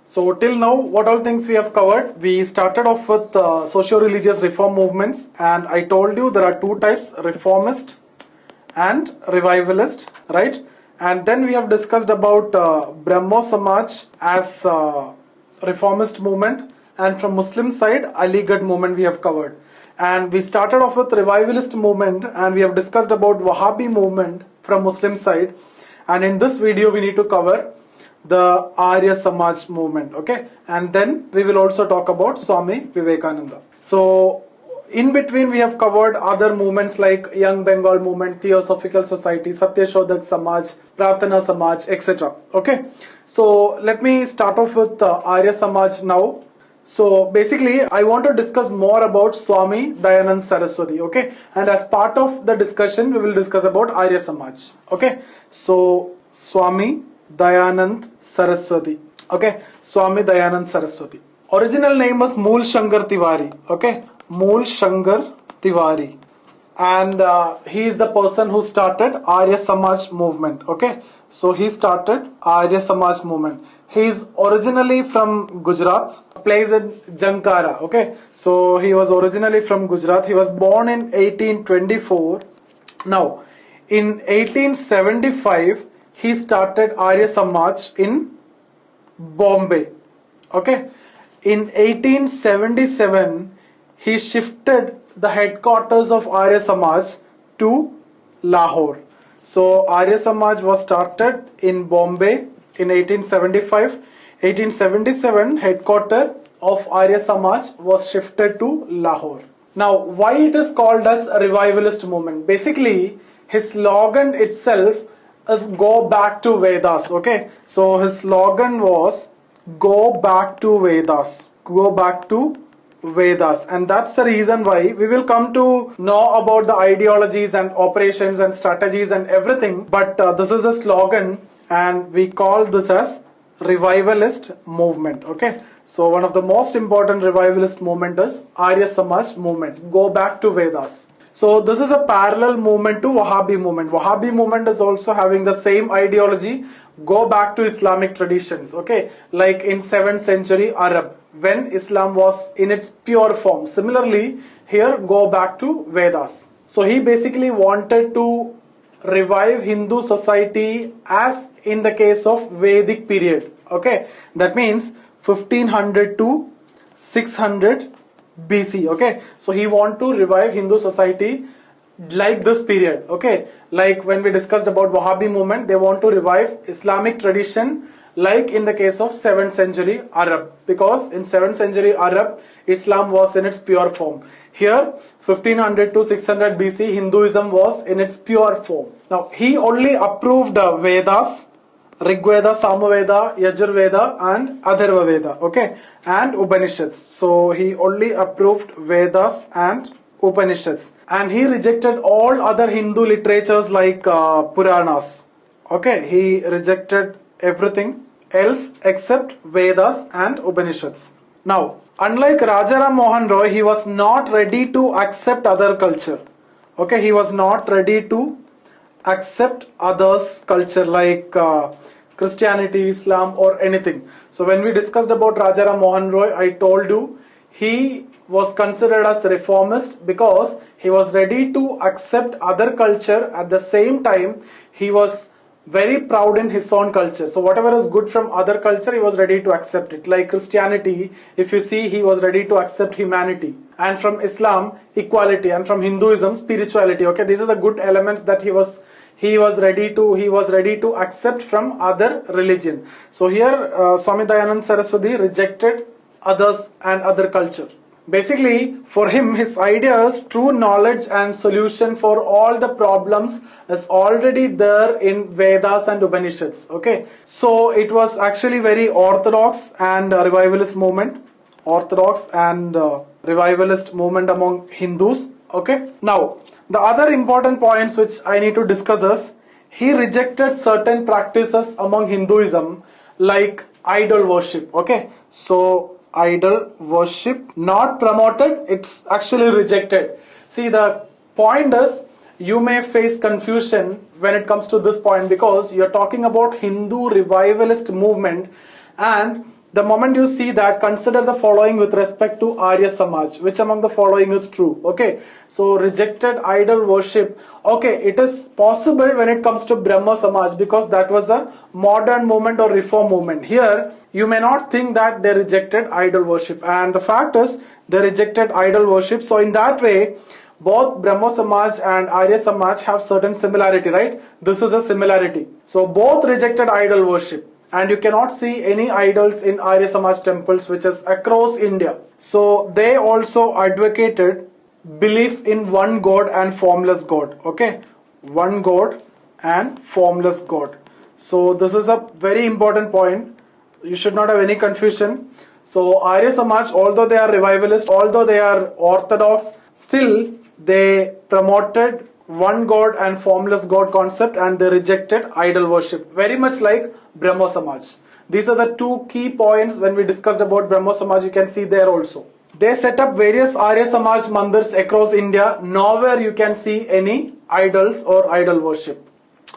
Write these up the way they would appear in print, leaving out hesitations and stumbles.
So till now, what all things we have covered? We started off with socio-religious reform movements, and I told you there are two types: reformist and revivalist, right? And then we have discussed about Brahmo Samaj as reformist movement, and from Muslim side, Aligarh movement we have covered. And we started off with revivalist movement, and we have discussed about Wahhabi movement from Muslim side. And in this video, we need to cover the Arya Samaj movement, okay? And then we will also talk about Swami Vivekananda. So in between we have covered other movements like Young Bengal movement, Theosophical Society, Satyashodhak Samaj, Prarthana Samaj, etc. Okay, so let me start off with Arya Samaj now. So basically I want to discuss more about Swami Dayanand Saraswati, okay? And as part of the discussion we will discuss about Arya Samaj, okay? So Swami Dayanand Saraswati, okay? Swami Dayanand Saraswati. Original name was Mool Shankar Tiwari, okay? Mool Shankar Tiwari. And he is the person who started Arya Samaj movement, okay? So he started Arya Samaj movement. He is originally from Gujarat, plays in Jankara, okay? So he was originally from Gujarat. He was born in 1824. Now, in 1875, he started Arya Samaj in Bombay, okay? In 1877, he shifted the headquarters of Arya Samaj to Lahore. So Arya Samaj was started in Bombay in 1875. 1877, headquarters of Arya Samaj was shifted to Lahore. Now, why it is called as a revivalist movement? Basically, his slogan itself is "Go back to Vedas." Okay, so his slogan was "Go back to Vedas." Go back to Vedas, and that's the reason why we will come to know about the ideologies and operations and strategies and everything, but this is a slogan and we call this as revivalist movement, okay? So one of the most important revivalist movement is Arya Samaj movement, go back to Vedas. So this is a parallel movement to Wahhabi movement. Wahhabi movement is also having the same ideology, go back to Islamic traditions, okay? Like in 7th century Arab, when Islam was in its pure form. Similarly, here go back to Vedas. So he basically wanted to revive Hindu society as in the case of Vedic period, okay? That means 1500 to 600 BC, okay? So he want to revive Hindu society like this period, okay? Like when we discussed about Wahhabi movement, they want to revive Islamic tradition like in the case of 7th century Arab, because in 7th century Arab, Islam was in its pure form. Here, 1500 to 600 BC, Hinduism was in its pure form. Now, he only approved Vedas, Rigveda, Samaveda, Yajurveda and Atharva Veda, okay, and Upanishads. So he only approved Vedas and Upanishads, and he rejected all other Hindu literatures like Puranas, okay? He rejected everything else except Vedas and Upanishads. Now, unlike Rajaram Mohan Roy, he was not ready to accept other culture, okay? He was not ready to accept others' culture like Christianity, Islam or anything. So when we discussed about Rajaram Mohan Roy, I told you he was considered as a reformist because he was ready to accept other culture. At the same time, he was very proud in his own culture. So whatever is good from other culture, he was ready to accept it. Like Christianity, if you see, he was ready to accept humanity. And from Islam, equality. And from Hinduism, spirituality. Okay, these are the good elements that he was ready to accept from other religion. So here Swami Dayanand Saraswati rejected others and other culture. Basically, for him, his idea is true knowledge and solution for all the problems is already there in Vedas and Upanishads, okay? So it was actually very orthodox and revivalist movement, orthodox and revivalist movement among Hindus, okay? Now, the other important points which I need to discuss is, he rejected certain practices among Hinduism like idol worship, okay? So idol worship not promoted, it's actually rejected. See, the point is, you may face confusion when it comes to this point because you're talking about Hindu revivalist movement and the moment you see that, consider the following with respect to Arya Samaj. Which among the following is true? Okay, so rejected idol worship. Okay, it is possible when it comes to Brahmo Samaj, because that was a modern movement or reform movement. Here, you may not think that they rejected idol worship, and the fact is they rejected idol worship. So in that way, both Brahmo Samaj and Arya Samaj have certain similarity, right? This is a similarity. So both rejected idol worship, and you cannot see any idols in Arya Samaj temples, which is across India. So they also advocated belief in one God and formless God. Okay, one God and formless God. So this is a very important point. You should not have any confusion. So Arya Samaj, although they are revivalist, although they are orthodox, still they promoted one God and formless God concept, and they rejected idol worship, very much like Brahmo Samaj. These are the two key points when we discussed about Brahmo Samaj. You can see there also. They set up various Arya Samaj mandirs across India. Nowhere you can see any idols or idol worship.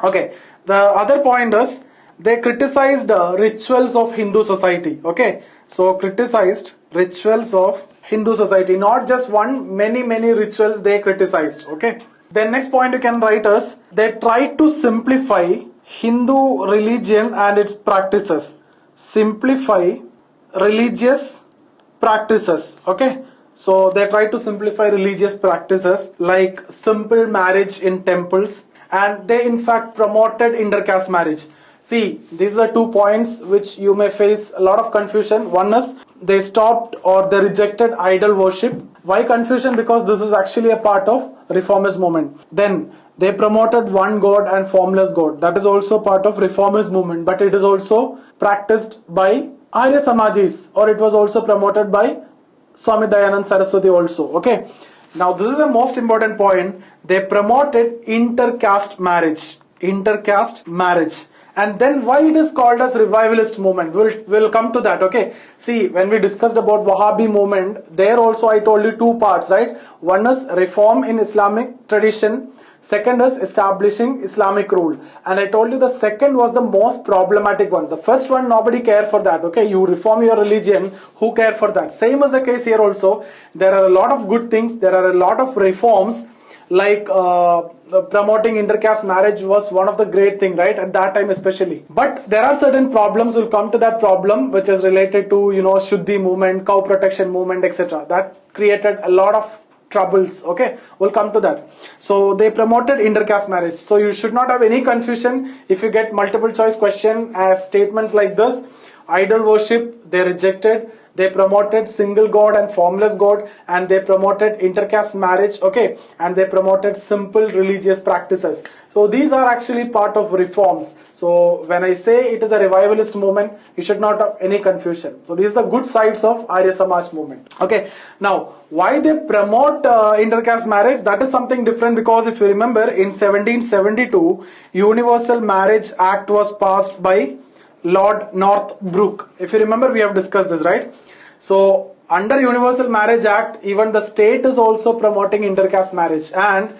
Okay, the other point is they criticized rituals of Hindu society. Okay, so criticized rituals of Hindu society, not just one, many rituals they criticized. Okay, then next point you can write is they tried to simplify Hindu religion and its practices. Simplify religious practices. Okay, so they try to simplify religious practices like simple marriage in temples, and they in fact promoted inter-caste marriage. See, these are 2 points which you may face a lot of confusion. One is they stopped or they rejected idol worship. Why confusion? Because this is actually a part of reformist movement. Then they promoted one God and formless God. That is also part of reformist movement, but it is also practiced by Arya Samajis, or it was also promoted by Swami Dayanand Saraswati also. Okay, now this is the most important point. They promoted inter-caste marriage. Inter-caste marriage. And then why it is called as revivalist movement, we'll come to that. Okay, see, when we discussed about Wahhabi movement, there also I told you 2 parts, right? One is reform in Islamic tradition, second is establishing Islamic rule, and I told you the second was the most problematic one. The first one, nobody cared for that. Okay, you reform your religion, who cared for that? Same is the case here also. There are a lot of good things, there are a lot of reforms, like promoting inter-caste marriage was one of the great thing, right, at that time especially. But there are certain problems. We'll come to that problem, which is related to, you know, Shuddhi movement, cow protection movement, etc. That created a lot of troubles. Okay, we'll come to that. So they promoted inter-caste marriage. So you should not have any confusion if you get multiple choice question as statements like this. Idol worship they rejected, they promoted single God and formless God, and they promoted inter-caste marriage. Okay, and they promoted simple religious practices. So these are actually part of reforms. So when I say it is a revivalist movement, you should not have any confusion. So these are the good sides of Arya Samaj movement. Okay, now why they promote inter-caste marriage? That is something different, because if you remember, in 1772 Universal Marriage Act was passed by Lord Northbrook. If you remember, we have discussed this, right? So under Universal Marriage Act, even the state is also promoting inter-caste marriage, and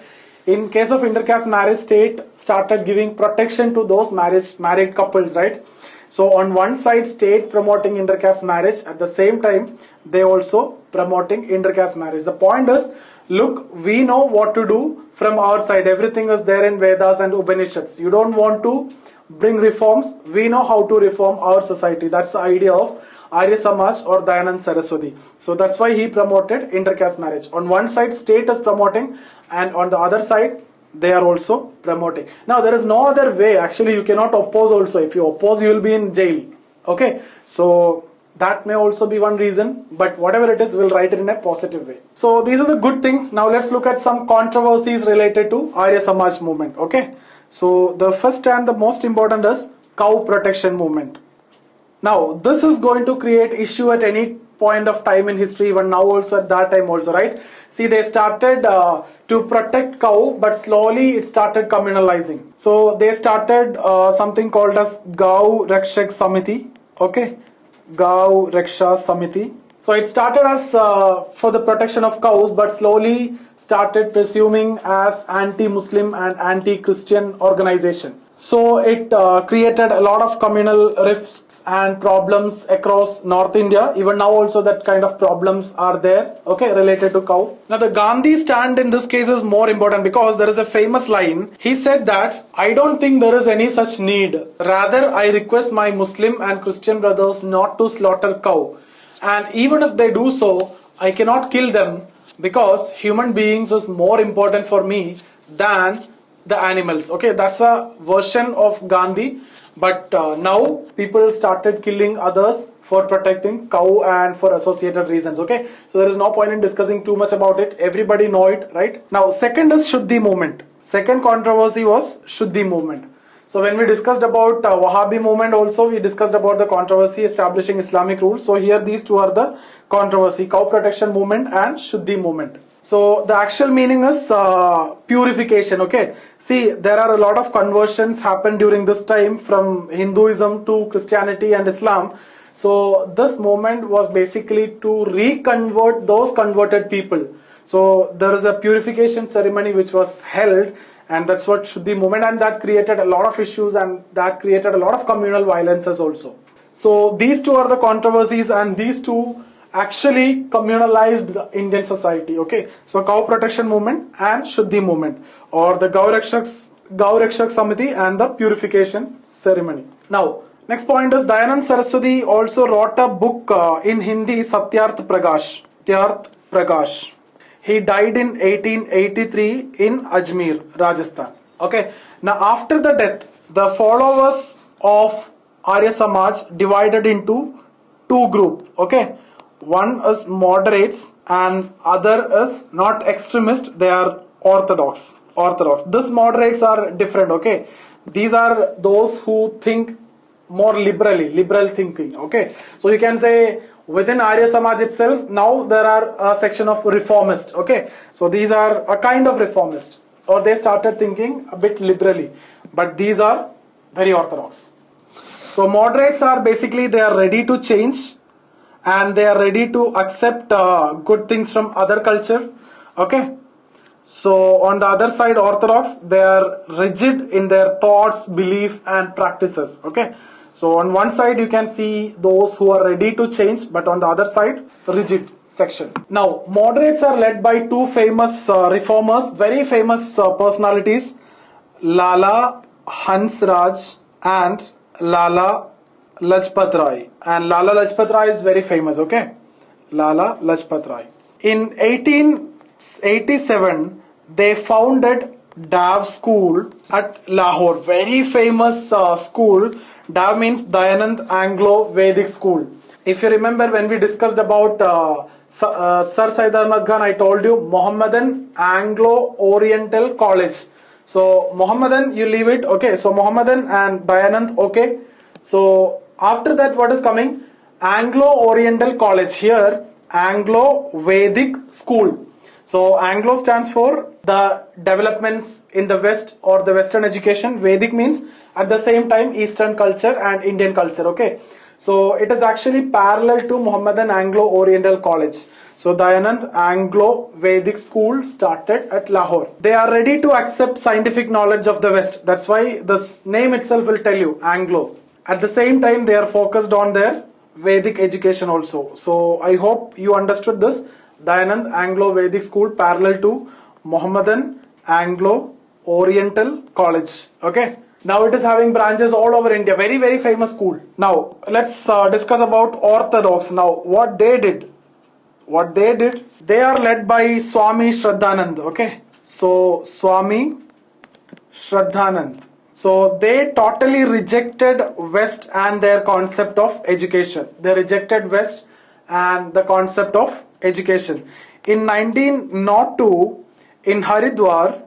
in case of inter-caste marriage, state started giving protection to those married couples, right? So on one side, state promoting inter-caste marriage, at the same time they also promoting inter-caste marriage. The point is, look, we know what to do from our side. Everything is there in Vedas and Upanishads. You don't want to bring reforms, we know how to reform our society. That's the idea of Arya Samaj or Dayanand Saraswati. So that's why he promoted inter-caste marriage. On one side, state is promoting, and on the other side, they are also promoting. Now there is no other way. Actually, you cannot oppose also. If you oppose, you will be in jail. Okay, so that may also be one reason, but whatever it is, we'll write it in a positive way. So these are the good things. Now let's look at some controversies related to Arya Samaj movement. Okay, so the first and the most important is cow protection movement. Now this is going to create issue at any point of time in history, even now also, at that time also, right? See, they started to protect cow, but slowly it started communalizing. So they started something called as Gau Rakshak Samiti. Okay, Gau Raksha Samiti. So it started as for the protection of cows, but slowly started presuming as anti-Muslim and anti-Christian organization. So it created a lot of communal rifts and problems across North India. Even now also that kind of problems are there, okay, related to cow. Now the Gandhi stand in this case is more important because there is a famous line. He said that, I don't think there is any such need. Rather, I request my Muslim and Christian brothers not to slaughter cow. And even if they do so, I cannot kill them because human beings is more important for me than the animals. Okay, that's a version of Gandhi, but now people started killing others for protecting cow and for associated reasons. Okay, so there is no point in discussing too much about it. Everybody know it, right? Now second is Shuddhi movement. Second controversy was Shuddhi movement. So when we discussed about Wahhabi movement also, we discussed about the controversy establishing Islamic rules. So here these two are the controversy: cow protection movement and Shuddhi movement. So the actual meaning is purification. Okay, see, there are a lot of conversions happened during this time from Hinduism to Christianity and Islam. So this movement was basically to reconvert those converted people. So there is a purification ceremony which was held, and that's what Shuddhi movement, and that created a lot of issues and that created a lot of communal violences also. So these two are the controversies, and these two actually communalized the Indian society. Okay, so cow protection movement and Shuddhi movement, or the Gau Rakshak Samiti and the purification ceremony. Now next point is Dayanand Saraswati also wrote a book in Hindi, Satyarth Prakash. He died in 1883 in Ajmer, Rajasthan. Okay, now after the death, the followers of Arya Samaj divided into two groups. Okay, one is moderates and other is not extremist, they are orthodox. These moderates are different. Okay, these are those who think more liberal thinking. Okay, so you can say within Arya Samaj itself, now there are a section of reformist. Okay, so these are a kind of reformist, or they started thinking a bit liberally, but these are very orthodox. So moderates are basically, they are ready to change and they are ready to accept good things from other culture. Okay, so on the other side, orthodox, they are rigid in their thoughts, belief and practices. Okay, so on one side you can see those who are ready to change, but on the other side, rigid section. Now moderates are led by two famous reformers, very famous personalities, Lala Hansraj and Lala Lajpat Rai. And Lala Lajpat Rai is very famous. Okay, Lala Lajpat Rai. In 1887, they founded Dav School at Lahore. Very famous school. Dav means Dayanand Anglo-Vedic School. If you remember when we discussed about Sir Syed Ahmad Khan, I told you Mohammedan Anglo-Oriental College. So Mohammedan, you leave it. Okay, so Mohammedan and Dayanand. Okay, so after that what is coming? Anglo-Oriental College. Here Anglo-Vedic School. So Anglo stands for the developments in the West or the Western education. Vedic means at the same time Eastern culture and Indian culture. Okay, so it is actually parallel to Mohammedan Anglo-Oriental College. So Dayanand Anglo-Vedic School started at Lahore. They are ready to accept scientific knowledge of the West. That's why this name itself will tell you Anglo. At the same time, they are focused on their Vedic education also. So I hope you understood this. Dayanand Anglo-Vedic School parallel to Mohammedan Anglo-Oriental College. Okay. Now it is having branches all over India. Very, very famous school. Now let's discuss about Orthodox. Now what they did. They are led by Swami Shraddhanand. Okay. So Swami Shraddhanand. So they totally rejected West and their concept of education. They rejected West and the concept of education. In 1902, in Haridwar,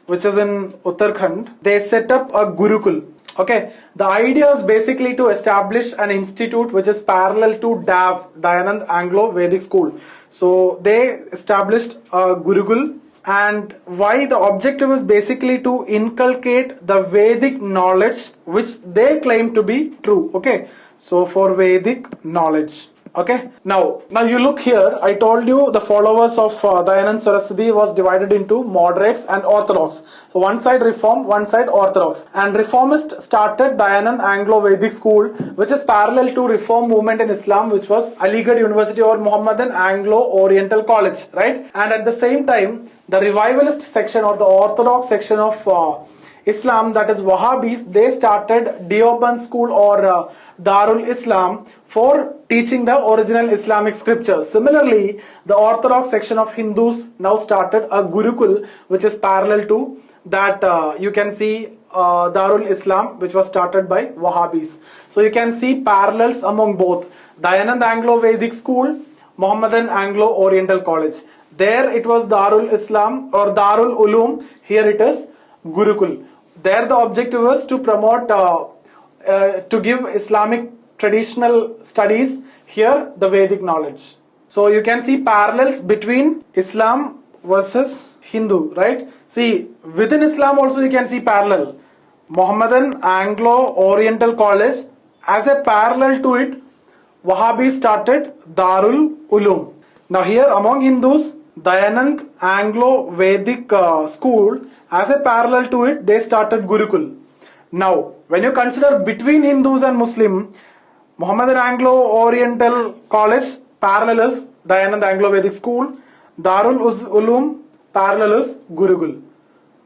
which is in Uttarakhand, they set up a Gurukul. Okay, the idea is basically to establish an institute which is parallel to DAV, Dayanand Anglo-Vedic School. So they established a Gurukul. And why? The objective is basically to inculcate the Vedic knowledge which they claim to be true. Okay, so for Vedic knowledge. Okay, now you look here. I told you the followers of Dayanand Saraswati was divided into moderates and orthodox. So one side reform, one side orthodox. And reformist started Dayanand Anglo-Vedic school, which is parallel to reform movement in Islam, which was Aligarh University or Muhammadan Anglo-Oriental College, right? And at the same time, the revivalist section or the orthodox section of Islam, that is Wahhabis, they started Deoband school or Darul Islam for teaching the original Islamic scriptures. Similarly, the orthodox section of Hindus now started a Gurukul, which is parallel to that. You can see Darul Islam, which was started by Wahhabis. So you can see parallels among both Dayanand Anglo-Vedic school, Muhammadan Anglo-Oriental College. There it was Darul Islam or Darul Ulum. Here it is Gurukul. There the objective was to promote, to give Islamic traditional studies, here the Vedic knowledge. So you can see parallels between Islam versus Hindu, right? See, within Islam also you can see parallel. Muhammadan Anglo-Oriental College, as a parallel to it, Wahhabi started Darul Ulum. Now here among Hindus, Dayanand Anglo-Vedic school, as a parallel to it, they started Gurukul. Now, when you consider between Hindus and Muslim, Muhammadan Anglo-Oriental College, parallel is Dayanand Anglo-Vedic school, Darul Ulum, parallel is Gurukul.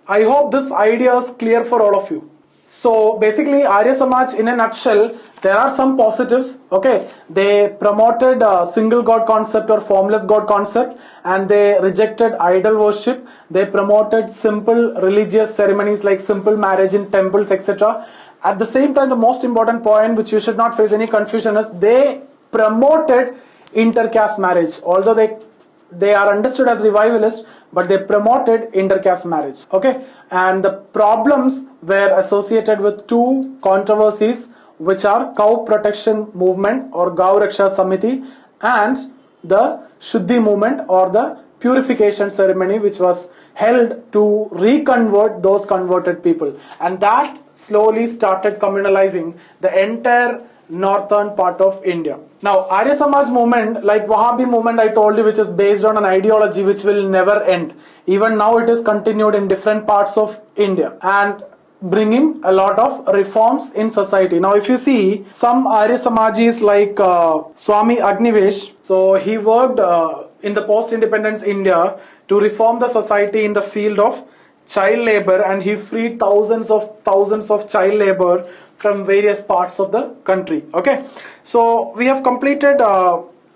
I hope this idea is clear for all of you. So basically, Arya Samaj in a nutshell, there are some positives. Okay, they promoted a single God concept or formless God concept, and they rejected idol worship. They promoted simple religious ceremonies like simple marriage in temples, etc. At the same time, the most important point which you should not face any confusion is they promoted inter-caste marriage. Although they are understood as revivalists, but they promoted inter-caste marriage. Okay, and the problems were associated with two controversies, which are cow protection movement or Gau Raksha Samiti and the Shuddhi movement or the purification ceremony, which was held to reconvert those converted people, and that slowly started communalizing the entire northern part of India. Now, Arya Samaj movement, like Wahhabi movement I told you, which is based on an ideology which will never end. Even now it is continued in different parts of India and bringing a lot of reforms in society. Now, if you see some Arya Samajis like Swami Agnivesh, so he worked in the post-independence India to reform the society in the field of child labor, and he freed thousands of child labor from various parts of the country. Okay, so we have completed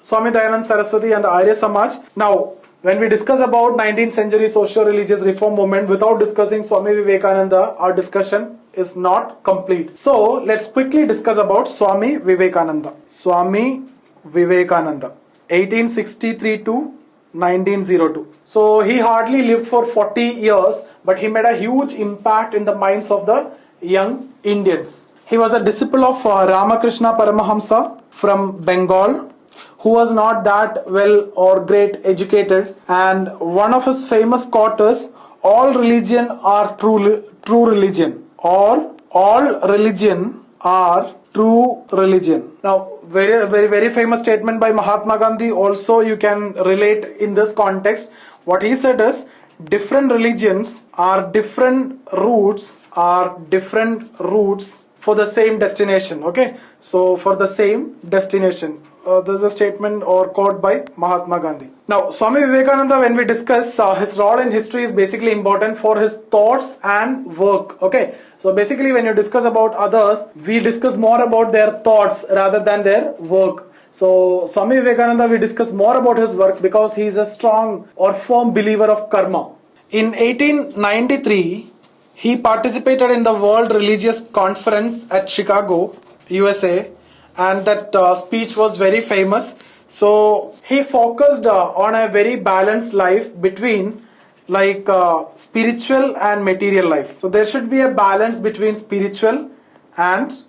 Swami Dayanand Saraswati and the Arya Samaj. Now, when we discuss about 19th century socio-religious reform movement without discussing Swami Vivekananda, our discussion is not complete. So let's quickly discuss about Swami Vivekananda. Swami Vivekananda, 1863 to 1902. So he hardly lived for 40 years, but he made a huge impact in the minds of the young Indians. He was a disciple of Ramakrishna Paramahamsa from Bengal, who was not that well or great educated, and one of his famous quotes is, all religion are true religion, or all religion are true religion. Now, very famous statement by Mahatma Gandhi also you can relate in this context. What he said is, different religions are different routes for the same destination. Okay, so for the same destination. This is a statement or quote by Mahatma Gandhi. Now, Swami Vivekananda, when we discuss his role in history, is basically important for his thoughts and work. Okay, so basically when you discuss about others, we discuss more about their thoughts rather than their work. So Swami Vivekananda, we discuss more about his work because he is a strong or firm believer of karma. In 1893, he participated in the World Religious Conference at Chicago, USA, and that speech was very famous. So he focused on a very balanced life between like spiritual and material life. So there should be a balance between spiritual and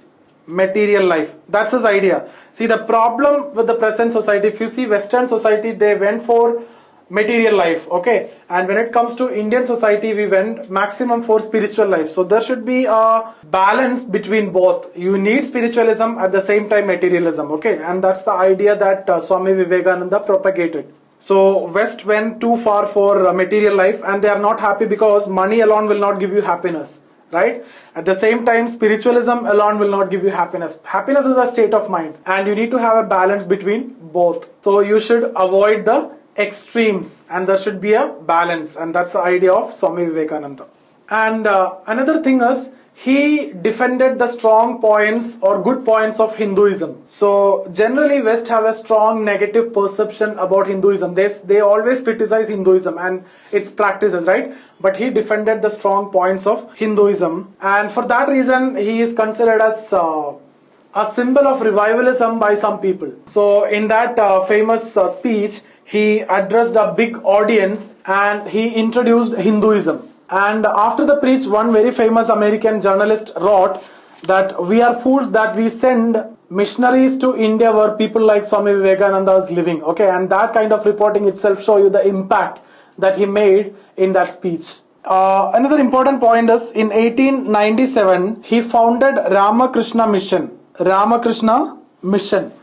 material life. That's his idea. See, the problem with the present society, if you see Western society, they went for material life, okay? And when it comes to Indian society, we went maximum for spiritual life. So there should be a balance between both. You need spiritualism at the same time materialism, okay? And that's the idea that Swami Vivekananda propagated. So West went too far for material life, and they are not happy because money alone will not give you happiness, right? At the same time, spiritualism alone will not give you happiness. Happiness is a state of mind, and you need to have a balance between both. So you should avoid the extremes, and there should be a balance, and that's the idea of Swami Vivekananda. And another thing is, he defended the strong points or good points of Hinduism. So generally West have a strong negative perception about Hinduism. They always criticize Hinduism and its practices, right? But he defended the strong points of Hinduism, and for that reason he is considered as a symbol of revivalism by some people. So in that famous speech, he addressed a big audience and he introduced Hinduism. And after the preach, one very famous American journalist wrote that we are fools that we send missionaries to India where people like Swami Vivekananda is living. Okay, and that kind of reporting itself show you the impact that he made in that speech. Another important point is, in 1897, he founded Ramakrishna Mission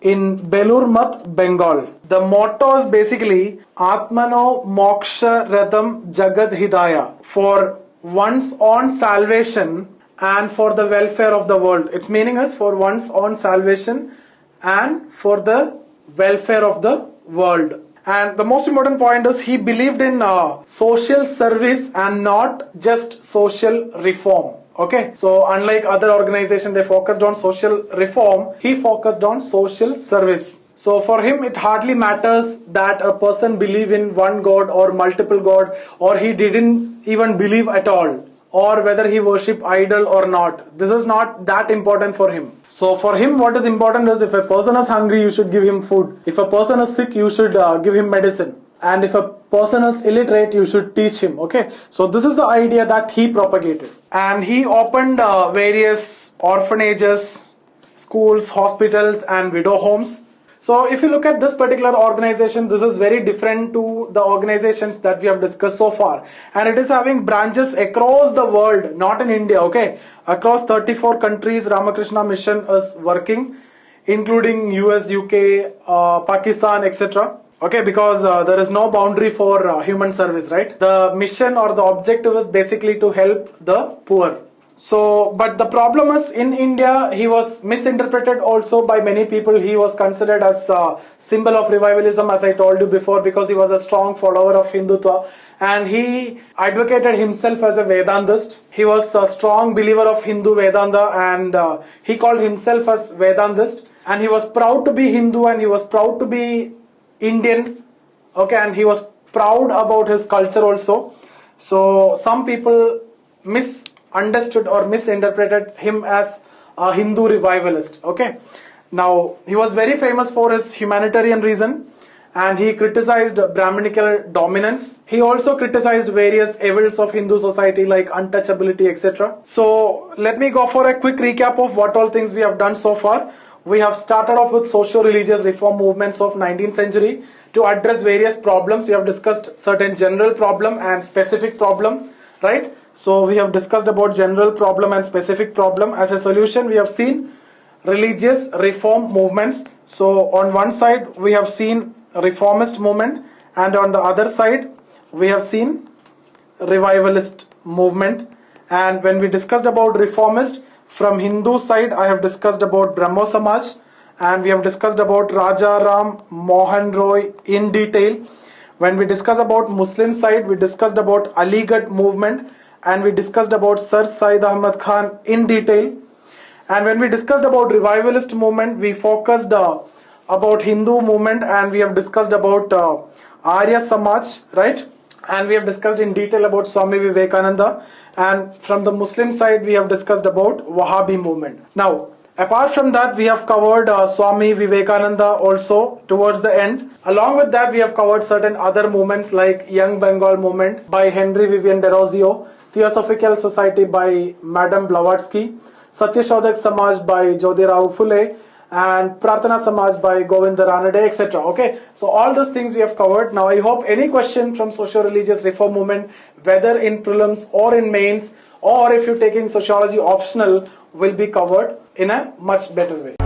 in Belur-Mat, Bengal. The motto is basically Atmano Moksha Radham Jagad Hidaya, for one's own salvation and for the welfare of the world. Its meaning is for one's own salvation and for the welfare of the world. And the most important point is, he believed in social service and not just social reform. Okay, so unlike other organizations, they focused on social reform, he focused on social service. So for him, it hardly matters that a person believe in one God or multiple God, or he didn't even believe at all, or whether he worship idol or not. This is not that important for him. So for him, what is important is, if a person is hungry, you should give him food. If a person is sick, you should give him medicine. And if a person is illiterate, you should teach him. Okay, so this is the idea that he propagated. And he opened various orphanages, schools, hospitals, and widow homes. So if you look at this particular organization, this is very different to the organizations that we have discussed so far. And it is having branches across the world, not in India, okay? Across 34 countries, Ramakrishna Mission is working, including US, UK, Pakistan, etc. Okay, because there is no boundary for human service, right? The mission or the objective is basically to help the poor. So, but the problem is, in India, he was misinterpreted also by many people. He was considered as a symbol of revivalism, as I told you before, because he was a strong follower of Hindutva. And he advocated himself as a Vedantist. He was a strong believer of Hindu Vedanta, and he called himself as Vedantist. And he was proud to be Hindu, and he was proud to be Indian, okay, and he was proud about his culture also. So some people misunderstood or misinterpreted him as a Hindu revivalist, okay. Now, he was very famous for his humanitarian reason, and he criticized Brahminical dominance. He also criticized various evils of Hindu society like untouchability, etc. So let me go for a quick recap of what all things we have done so far. We have started off with socio-religious reform movements of 19th century to address various problems. We have discussed certain general problem and specific problem, right? So we have discussed about general problem and specific problem. As a solution, we have seen religious reform movements. So on one side, we have seen reformist movement, and on the other side, we have seen revivalist movement. And when we discussed about reformist, from Hindu side, I have discussed about Brahmo Samaj, and we have discussed about Raja Ram Mohan Roy in detail. When we discuss about Muslim side, we discussed about Aligarh movement, and we discussed about Sir Syed Ahmad Khan in detail. And when we discussed about revivalist movement, we focused about Hindu movement, and we have discussed about Arya Samaj, right? And we have discussed in detail about Swami Vivekananda. And from the Muslim side, we have discussed about Wahhabi movement. Now, apart from that, we have covered Swami Vivekananda also towards the end. Along with that, we have covered certain other movements like Young Bengal movement by Henry Vivian Derozio, Theosophical Society by Madame Blavatsky, Satyashodhak Samaj by Jyotirao Phule, and Prarthana Samaj by Govinda Ranade, etc. Okay, so all those things we have covered. Now I hope any question from socio-religious reform movement, whether in prelims or in mains, or if you're taking sociology optional, will be covered in a much better way.